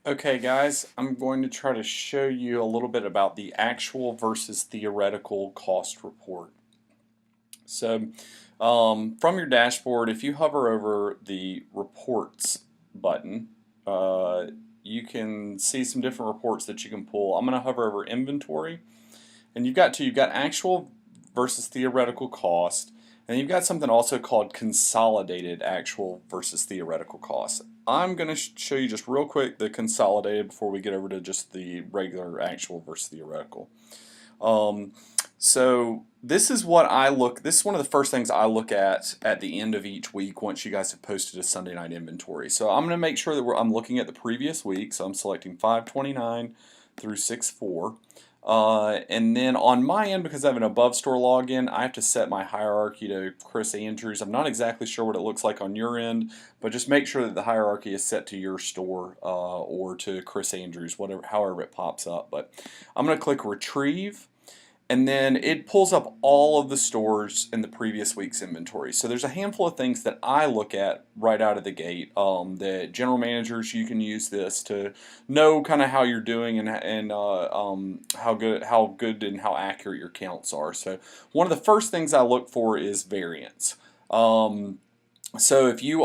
Okay guys, I'm going to try to show you a little bit about the actual versus theoretical cost report. So from your dashboard, if you hover over the reports button, uh, you can see some different reports that you can pull. I'm going to hover over inventory, and you've got actual versus theoretical cost, and you've got something also called consolidated actual versus theoretical cost. I'm going to show you just real quick the consolidated before we get over to just the regular actual versus theoretical. Um, so this is what I look. This is one of the first things I look at the end of each week once you guys have posted a Sunday night inventory. So I'm going to make sure that I'm looking at the previous week. So I'm selecting 529 through 6/4. And then on my end, because I have an above store login, I have to set my hierarchy to Chris Andrews. I'm not exactly sure what it looks like on your end, but just make sure that the hierarchy is set to your store or to Chris Andrews, whatever, however it pops up. But I'm going to click retrieve, and then it pulls up all of the stores in the previous week's inventory. So there's a handful of things that I look at right out of the gate. That general managers, you can use this to know kind of how you're doing and how good and how accurate your counts are. So one of the first things I look for is variance. So if you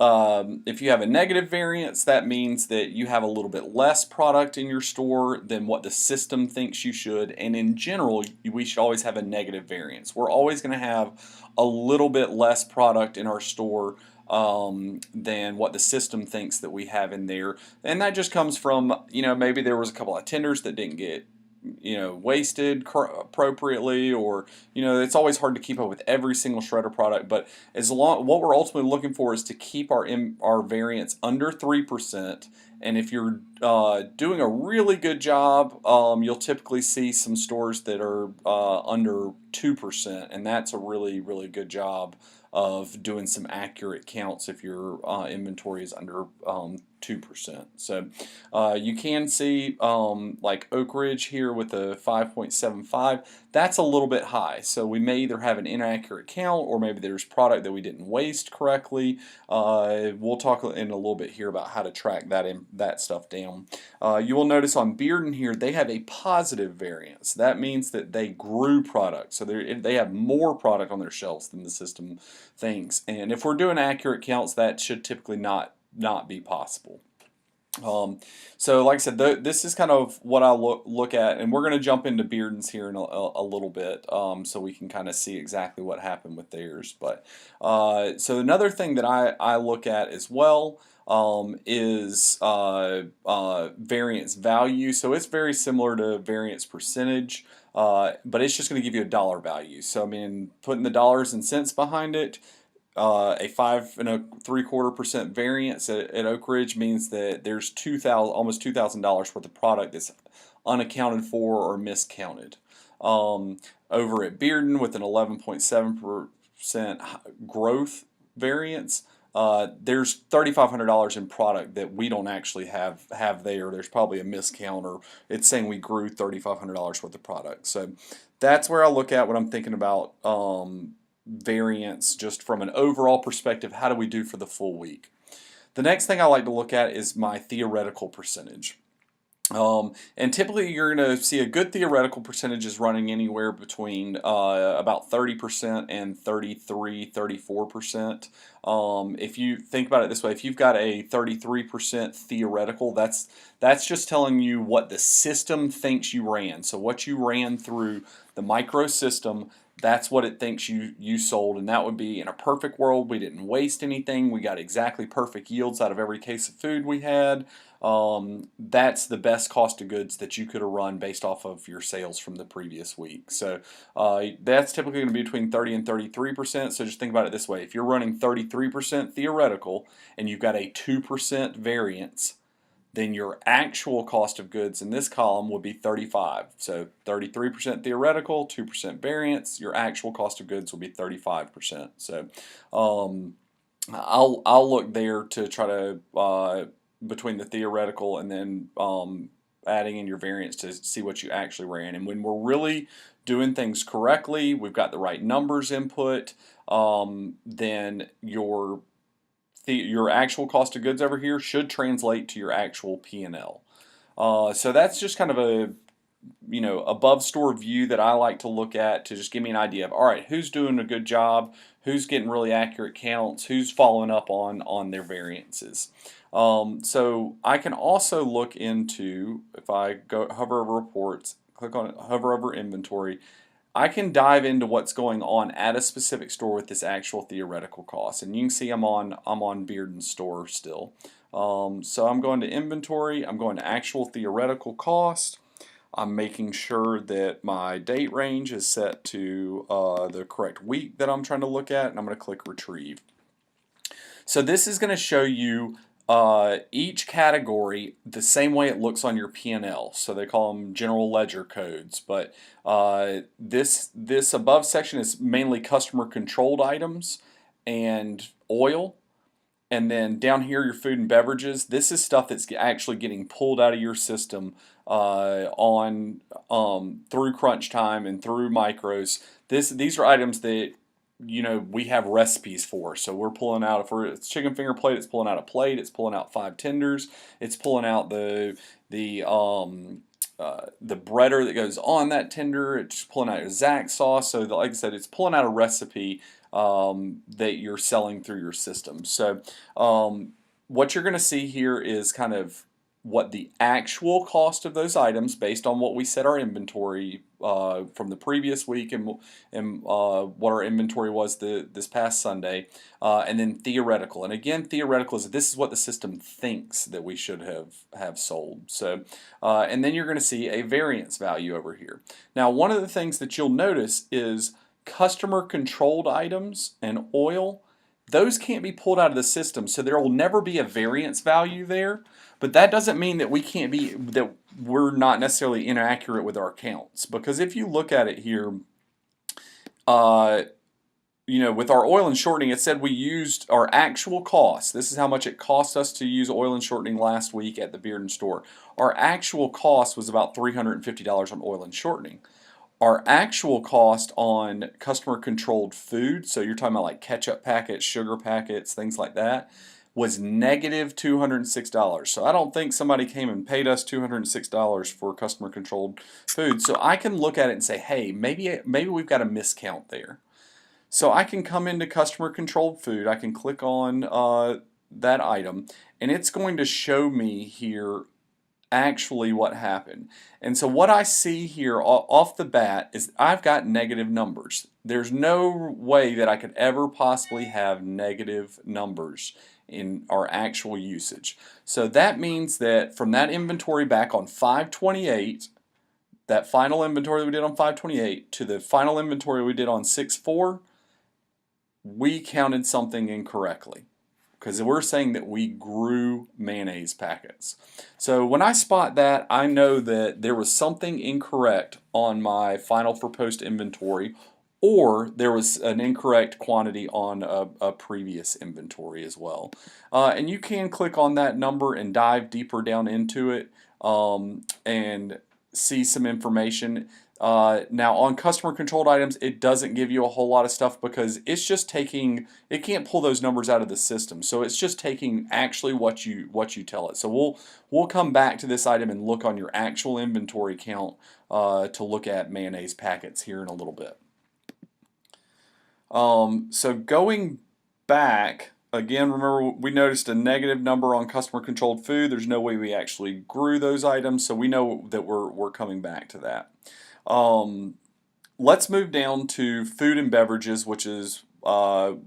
have a negative variance, that means that you have a little bit less product in your store than what the system thinks you should. And in general, we should always have a negative variance. We're always going to have a little bit less product in our store than what the system thinks that we have in there. And that just comes from, maybe there was a couple of tenders that didn't get wasted appropriately, or it's always hard to keep up with every single shredder product. But what we're ultimately looking for is to keep our variance under 3%. And if you're doing a really good job, you'll typically see some stores that are under 2%, and that's a really, really good job of doing some accurate counts if your inventory is under 2%. So you can see like Oak Ridge here with a 5.75. That's a little bit high. So we may either have an inaccurate count, or maybe there's product that we didn't waste correctly. We'll talk in a little bit here about how to track that stuff down. You will notice on Bearden here they have a positive variance. That means that they grew product. So they have more product on their shelves than the system thinks. And if we're doing accurate counts, that should typically not be possible. So like I said, this is kind of what I look at, and we're going to jump into Bearden's here in a little bit, so we can kind of see exactly what happened with theirs. But so another thing that I look at as well is variance value. So it's very similar to variance percentage, but it's just going to give you a dollar value. So I mean, putting the dollars and cents behind it. A 5.75% variance at Oak Ridge means that there's almost $2,000 worth of product that's unaccounted for or miscounted. Over at Bearden with an 11.7% growth variance, there's $3,500 in product that we don't actually have there. There's probably a miscount, or it's saying we grew $3,500 worth of product. So that's where I look at when I'm thinking about variance, just from an overall perspective. How do we do for the full week? The next thing I like to look at is my theoretical percentage. And typically you're going to see a good theoretical percentage is running anywhere between about 30% and 34%. If you think about it this way, if you've got a 33% theoretical, that's just telling you what the system thinks you ran. So what you ran through the micro system, that's what it thinks you sold. And that would be, in a perfect world, we didn't waste anything, we got exactly perfect yields out of every case of food we had. That's the best cost of goods that you could have run based off of your sales from the previous week. So that's typically going to be between 30 and 33%. So just think about it this way: if you're running 33% theoretical and you've got a 2% variance, then your actual cost of goods in this column would be 35. So 33% theoretical, 2% variance, your actual cost of goods will be 35%. So I'll look there to try to between the theoretical and then adding in your variance to see what you actually ran. And when we're really doing things correctly, we've got the right numbers input, then your your actual cost of goods over here should translate to your actual P&L. So that's just kind of a above store view that I like to look at to just give me an idea of, all right, who's doing a good job, who's getting really accurate counts, who's following up on their variances. So I can also look into, if I go hover over reports, click on it, hover over inventory, I can dive into what's going on at a specific store with this actual theoretical cost. And you can see I'm on Bearden store still. So I'm going to inventory, I'm going to actual theoretical cost. I'm making sure that my date range is set to the correct week that I'm trying to look at, and I'm going to click retrieve. So this is going to show you each category the same way it looks on your P&L. So they call them general ledger codes, but this above section is mainly customer controlled items and oil. And then down here, your food and beverages. This is stuff that's actually getting pulled out of your system through crunch time and through micros. These are items that we have recipes for. So we're pulling out, if it's chicken finger plate, it's pulling out a plate. It's pulling out 5 tenders. It's pulling out the breader that goes on that tender. It's pulling out your Zax sauce. So like I said, it's pulling out a recipe that you're selling through your system. So what you're going to see here is kind of what the actual cost of those items based on what we set our inventory from the previous week and what our inventory was this past Sunday, and then theoretical. And again, theoretical is this is what the system thinks that we should have sold. So and then you're going to see a variance value over here. Now, one of the things that you'll notice is customer controlled items and oil, those can't be pulled out of the system, so there will never be a variance value there. But that doesn't mean that that we're not necessarily inaccurate with our counts, because if you look at it here, with our oil and shortening, it said we used our actual cost. This is how much it cost us to use oil and shortening last week at the Bearden store. Our actual cost was about $350 on oil and shortening. Our actual cost on customer controlled food, so you're talking about like ketchup packets, sugar packets, things like that, was negative $206. So I don't think somebody came and paid us $206 for customer controlled food. So I can look at it and say, hey, maybe we've got a miscount there. So I can come into customer controlled food, I can click on that item, and it's going to show me here actually what happened. And so what I see here off the bat is I've got negative numbers. There's no way that I could ever possibly have negative numbers in our actual usage. So that means that from that inventory back on 5/28, that final inventory that we did on 5/28 to the final inventory we did on 6/4, we counted something incorrectly, because we're saying that we grew mayonnaise packets. So when I spot that, I know that there was something incorrect on my final for post inventory, or there was an incorrect quantity on a previous inventory as well. And you can click on that number and dive deeper down into it and see some information. Now on customer controlled items, it doesn't give you a whole lot of stuff, because it's just it can't pull those numbers out of the system. So it's just taking actually what you tell it. So we'll come back to this item and look on your actual inventory count to look at mayonnaise packets here in a little bit. So going back, again, remember we noticed a negative number on customer controlled food. There's no way we actually grew those items, so we know that we're coming back to that. Let's move down to food and beverages, which is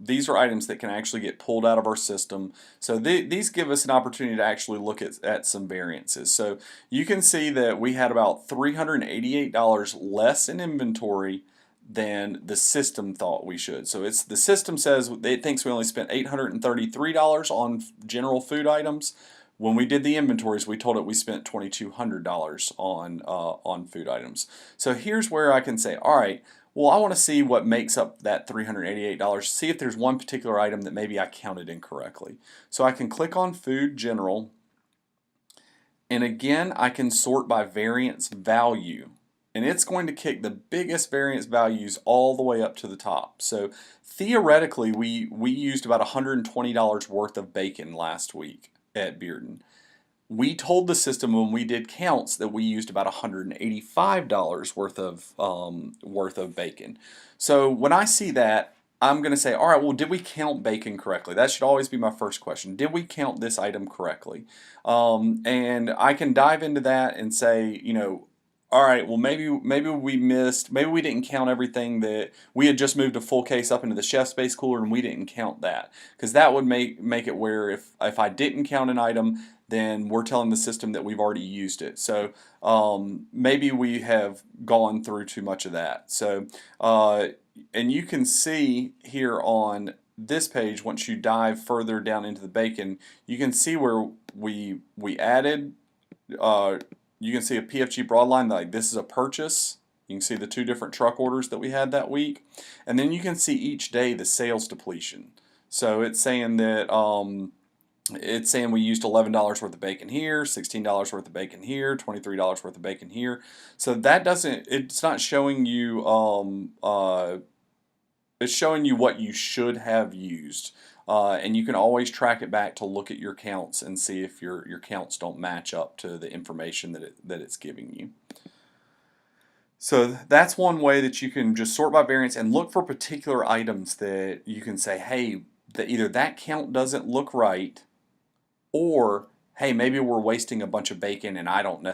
these are items that can actually get pulled out of our system. So these give us an opportunity to actually look at some variances. So you can see that we had about $388 less in inventory than the system thought we should. So the system says it thinks we only spent $833 on general food items. When we did the inventories, we told it we spent $2,200 on food items. So here's where I can say, all right, well, I want to see what makes up that $388, see if there's one particular item that maybe I counted incorrectly. So I can click on Food General, and again, I can sort by variance value. and it's going to kick the biggest variance values all the way up to the top. So theoretically, we used about $120 worth of bacon last week at Bearden. We told the system when we did counts that we used about $185 worth of bacon. So when I see that, I'm going to say, all right, well, did we count bacon correctly? That should always be my first question. Did we count this item correctly? And I can dive into that and say, you know, all right, well, maybe we missed, maybe we didn't count everything that we had just moved a full case up into the chef space cooler and we didn't count that, because that would make it where if I didn't count an item, then we're telling the system that we've already used it. So maybe we have gone through too much of that. So and you can see here on this page, once you dive further down into the bacon, you can see where we added. You can see a PFG broadline, like this is a purchase. You can see the two different truck orders that we had that week. And then you can see each day the sales depletion. So it's saying that we used $11 worth of bacon here, $16 worth of bacon here, $23 worth of bacon here. So that doesn't, it's not showing you, it's showing you what you should have used. And you can always track it back to look at your counts and see if your counts don't match up to the information that it's giving you. So that's one way that you can just sort by variance and look for particular items that you can say, hey, either that count doesn't look right, or hey, maybe we're wasting a bunch of bacon and I don't know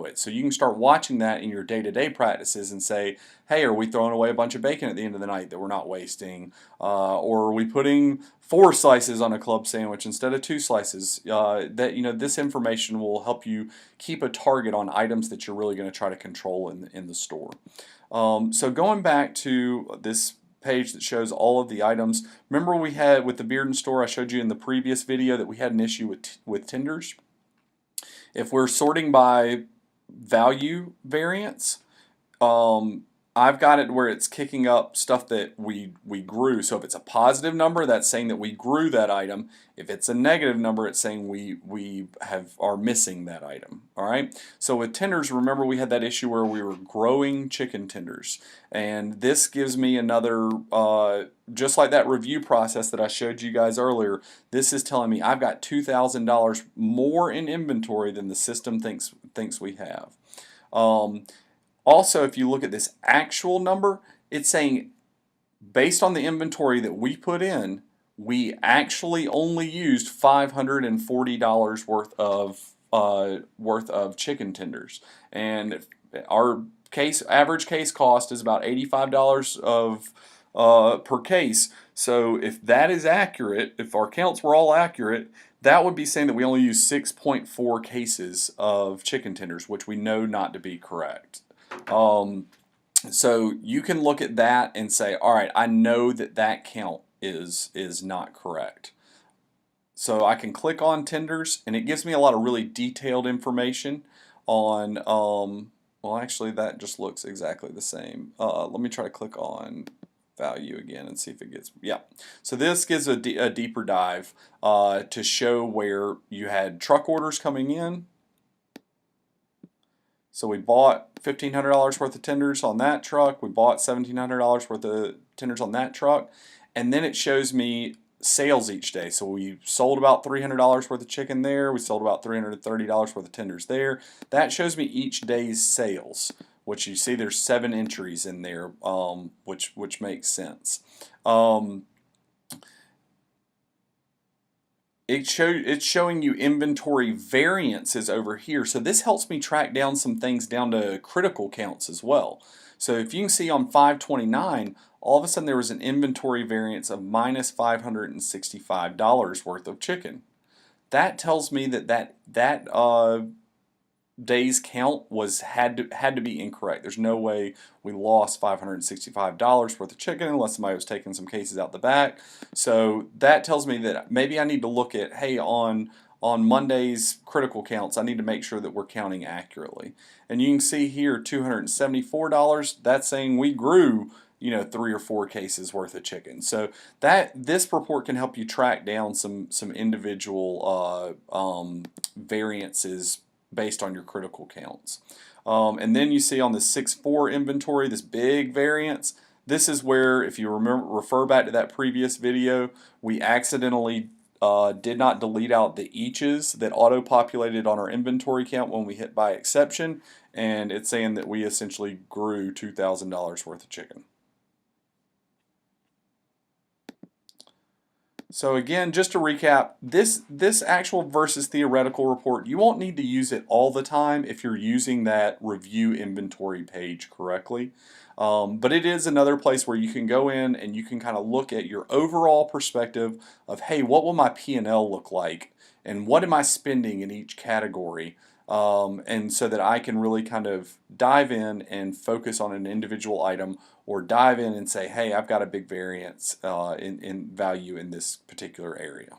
it. So you can start watching that in your day-to-day practices and say, hey, are we throwing away a bunch of bacon at the end of the night that we're not wasting? Or are we putting 4 slices on a club sandwich instead of 2 slices? This information will help you keep a target on items that you're really going to try to control in the store. So going back to this page that shows all of the items. Remember we had with the Bearden store, I showed you in the previous video that we had an issue with tenders. If we're sorting by value variance, I've got it where it's kicking up stuff that we grew. So if it's a positive number, that's saying that we grew that item. If it's a negative number, it's saying we are missing that item. All right. So with tenders, remember we had that issue where we were growing chicken tenders, and this gives me another, just like that review process that I showed you guys earlier. This is telling me I've got $2,000 more in inventory than the system thinks we have. Also, if you look at this actual number, it's saying based on the inventory that we put in, we actually only used $540 worth of chicken tenders, and our average case cost is about $85 per case. So if that is accurate, if our counts were all accurate, that would be saying that we only used 6.4 cases of chicken tenders, which we know not to be correct. So you can look at that and say, all right, I know that count is not correct. So I can click on tenders, and it gives me a lot of really detailed information on, well, actually that just looks exactly the same. Let me try to click on value again and see if it gets, yeah. So this gives a deeper dive to show where you had truck orders coming in. So we bought $1,500 worth of tenders on that truck. We bought $1,700 worth of tenders on that truck. And then it shows me sales each day. So we sold about $300 worth of chicken there. We sold about $330 worth of tenders there. That shows me each day's sales, which you see there's 7 entries in there, which makes sense. It's showing you inventory variances over here. So this helps me track down some things down to critical counts as well. So if you can see on 529, all of a sudden there was an inventory variance of minus $565 worth of chicken. That tells me that day's count had to be incorrect. There's no way we lost $565 worth of chicken unless somebody was taking some cases out the back. So that tells me that maybe I need to look at, hey, on Monday's critical counts, I need to make sure that we're counting accurately. And you can see here $274, that's saying we grew 3 or 4 cases worth of chicken. So this report can help you track down some individual variances based on your critical counts. And then you see on the 6.4 inventory, this big variance. This is where, if you refer back to that previous video, we accidentally did not delete out the eaches that auto-populated on our inventory count when we hit by exception, and it's saying that we essentially grew $2,000 worth of chicken. So again, just to recap, this actual versus theoretical report, you won't need to use it all the time if you're using that review inventory page correctly. But it is another place where you can go in and you can kind of look at your overall perspective of, hey, what will my P&L look like? And what am I spending in each category? And so that I can really kind of dive in and focus on an individual item, or dive in and say, hey, I've got a big variance in value in this particular area.